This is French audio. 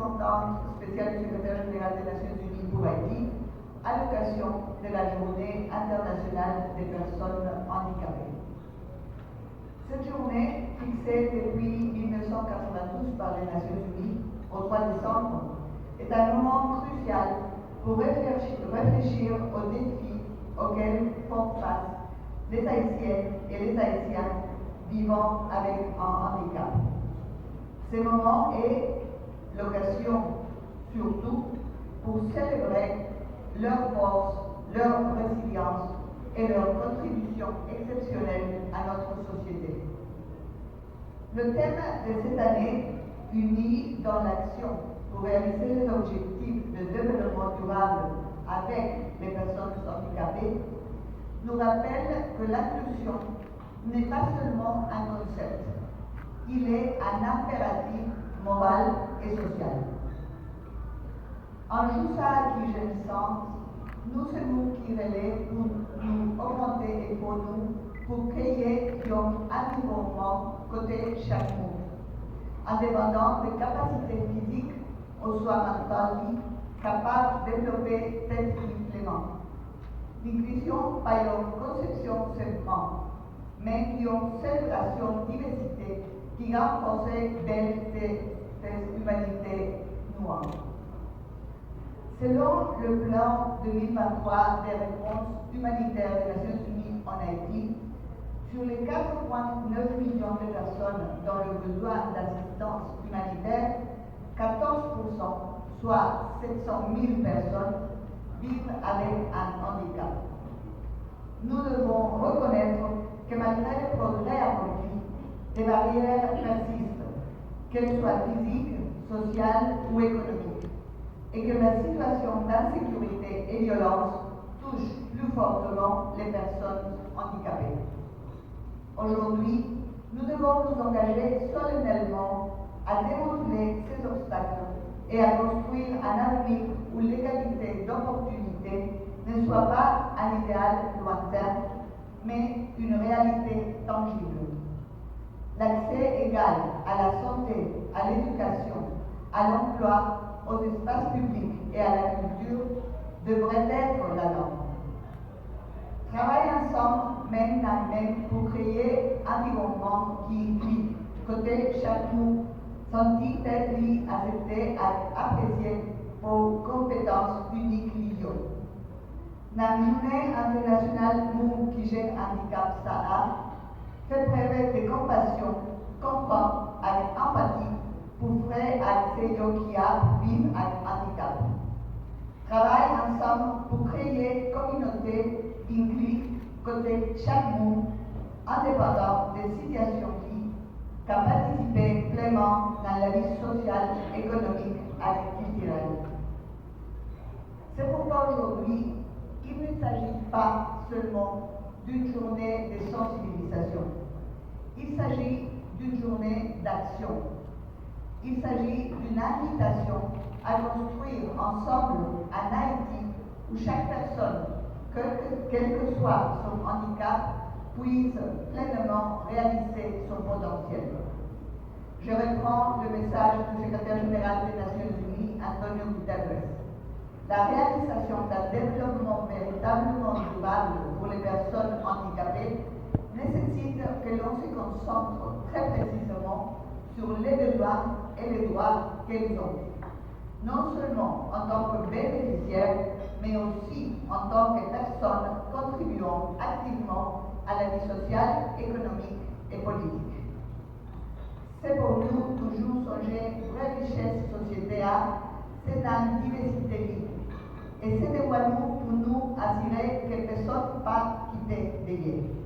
représentante spéciale du secrétaire général des Nations Unies pour Haïti, à l'occasion de la Journée internationale des personnes handicapées. Cette journée, fixée depuis 1992 par les Nations Unies au 3 décembre, est un moment crucial pour réfléchir aux défis auxquels font face les Haïtiennes et les Haïtiens vivant avec un handicap. Ce moment est l'occasion surtout pour célébrer leur force, leur résilience et leur contribution exceptionnelle à notre société. Le thème de cette année, Unis dans l'action pour réaliser les objectifs de développement durable avec les personnes handicapées, nous rappelle que l'inclusion n'est pas seulement un concept, il est un impératif moral et social. En jouant qui je me sens, nous sommes qui relais pour nous augmenter et pour nous, pour créer un environnement côté chaque monde, en dépendant des capacités physiques ou soit mentales, capables de développer tel supplément. L'inclusion par une conception seulement, mais qui ont célébration diversité qui renforce belle des humanités noires. Selon le plan 2023 des réponses humanitaires des Nations Unies en Haïti, sur les 4,9 millions de personnes dans le besoin d'assistance humanitaire, 14%, soit 700 000 personnes, vivent avec un handicap. Nous devons reconnaître que malgré les progrès accomplis, des barrières persistent, qu'elles soient physiques, sociales ou économiques, et que la situation d'insécurité et violence touche plus fortement les personnes handicapées. Aujourd'hui, nous devons nous engager solennellement à démanteler ces obstacles et à construire un avenir où l'égalité d'opportunités ne soit pas un idéal lointain, mais une réalité tangible. L'accès égal à la santé, à l'éducation, à l'emploi, aux espaces publics et à la culture devrait être la norme. Travailler ensemble, main à main, pour créer un environnement qui inclut, côté chaque nous, sentit être accepté, apprécié aux compétences uniques liées. La journée internationale nous qui gère handicap Sahara fait preuve de compassion, comprend avec empathie pour faire accès qui a vivre avec handicap. Travaille ensemble pour créer une communauté inclusive côté chaque monde, indépendant des situations qui participent pleinement dans la vie sociale, économique et culturelle. C'est pourquoi aujourd'hui, il ne s'agit pas seulement d'une journée de sensibilisation. Il s'agit d'une journée d'action. Il s'agit d'une invitation à construire ensemble un Haïti où chaque personne, quel que soit son handicap, puisse pleinement réaliser son potentiel. Je reprends le message du secrétaire général des Nations Unies, Antonio Guterres. La réalisation d'un développement véritablement durable pour les personnes handicapées nécessite que l'on se concentre très précisément sur les besoins et les droits qu'elles ont, non seulement en tant que bénéficiaires, mais aussi en tant que personnes contribuant activement à la vie sociale, économique et politique. C'est pour nous toujours songer vraie richesse sociétaire, c'est une diversité libre. Et c'est de nous pour nous assurer que personne ne va quitter derrière.